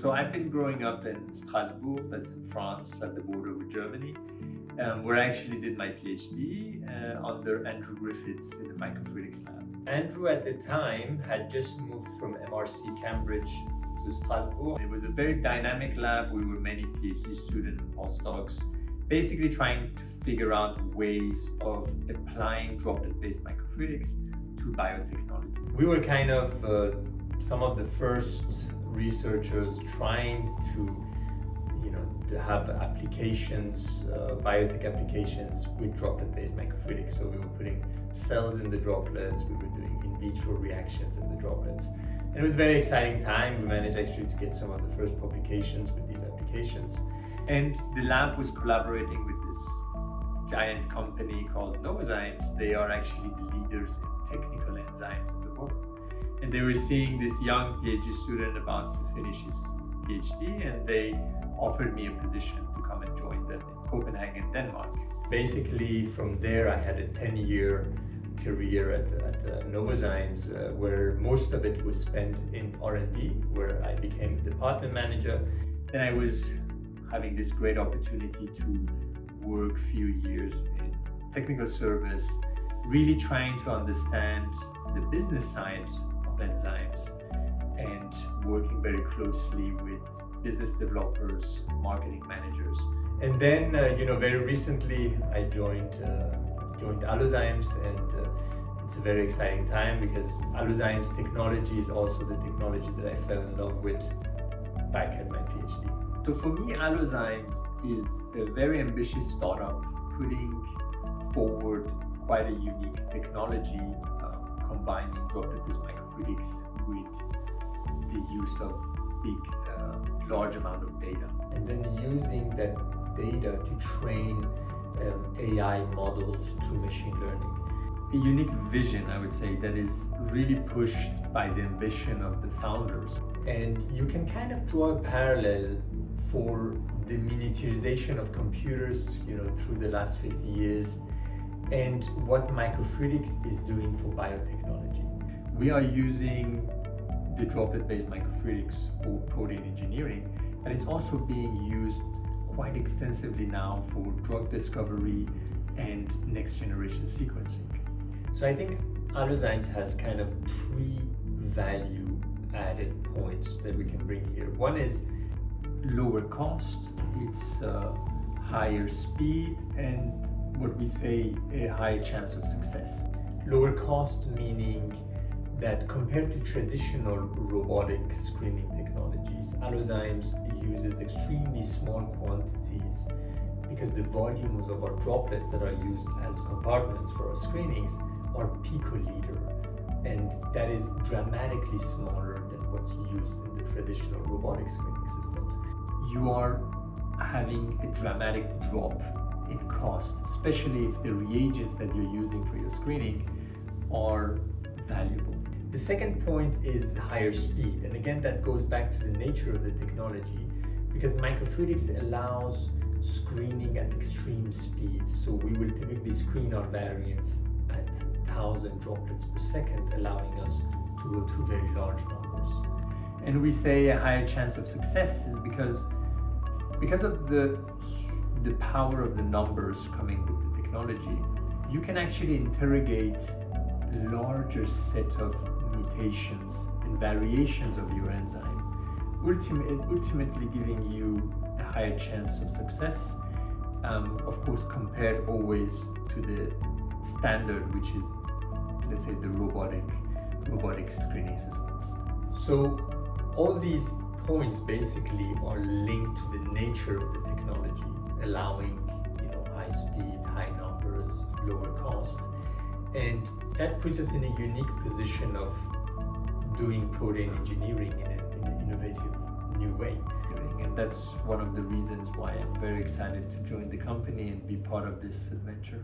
So I've been growing up in Strasbourg, that's in France, at the border with Germany, where I actually did my PhD under Andrew Griffiths in the microfluidics lab. Andrew at the time had just moved from MRC Cambridge to Strasbourg. It was a very dynamic lab. We were many PhD students and postdocs, basically trying to figure out ways of applying droplet-based microfluidics to biotechnology. We were kind of some of the first researchers trying to have applications, biotech applications with droplet-based microfluidics. So we were putting cells in the droplets, we were doing in vitro reactions in the droplets. And it was a very exciting time. We managed actually to get some of the first publications with these applications. And the lab was collaborating with this giant company called Allozymes. They are actually the leaders in technical enzymes in the world. And they were seeing this young PhD student about to finish his PhD, and they offered me a position to come and join them in Copenhagen, Denmark. Basically, from there, I had a 10-year career at Allozymes, where most of it was spent in R&D, where I became the department manager. Then I was having this great opportunity to work a few years in technical service, really trying to understand the business side of enzymes and working very closely with business developers, marketing managers. And then, very recently I joined Allozymes, and it's a very exciting time because Allozymes technology is also the technology that I fell in love with back at my PhD. So for me, Allozymes is a very ambitious startup putting forward quite a unique technology, combining droplet-based microfluidics with the use of large amount of data. And then using that data to train AI models through machine learning. A unique vision, I would say, that is really pushed by the ambition of the founders. And you can kind of draw a parallel for the miniaturization of computers, through the last 50 years, and what microfluidics is doing for biotechnology. We are using the droplet-based microfluidics for protein engineering, but it's also being used quite extensively now for drug discovery and next-generation sequencing. So I think Allozymes has kind of 3 value-added points that we can bring here. One is lower cost, it's higher speed, and what we say a higher chance of success. Lower cost meaning that compared to traditional robotic screening technologies, Allozymes uses extremely small quantities because the volumes of our droplets that are used as compartments for our screenings are picoliter, and that is dramatically smaller than what's used in the traditional robotic screening systems. You are having a dramatic drop in cost, especially if the reagents that you're using for your screening are valuable. The second point is higher speed, and again that goes back to the nature of the technology, because microfluidics allows screening at extreme speeds. So we will typically screen our variants at 1,000 droplets per second, allowing us to go through very large numbers. And we say a higher chance of success is because of the power of the numbers coming with the technology. You can actually interrogate a larger set of mutations and variations of your enzyme, ultimately giving you a higher chance of success, of course compared always to the standard, which is, let's say, the robotic screening systems. So all these points basically are linked to the nature of the technology, allowing high speed, high numbers, lower cost. And that puts us in a unique position of doing protein engineering in an innovative new way. And that's one of the reasons why I'm very excited to join the company and be part of this adventure.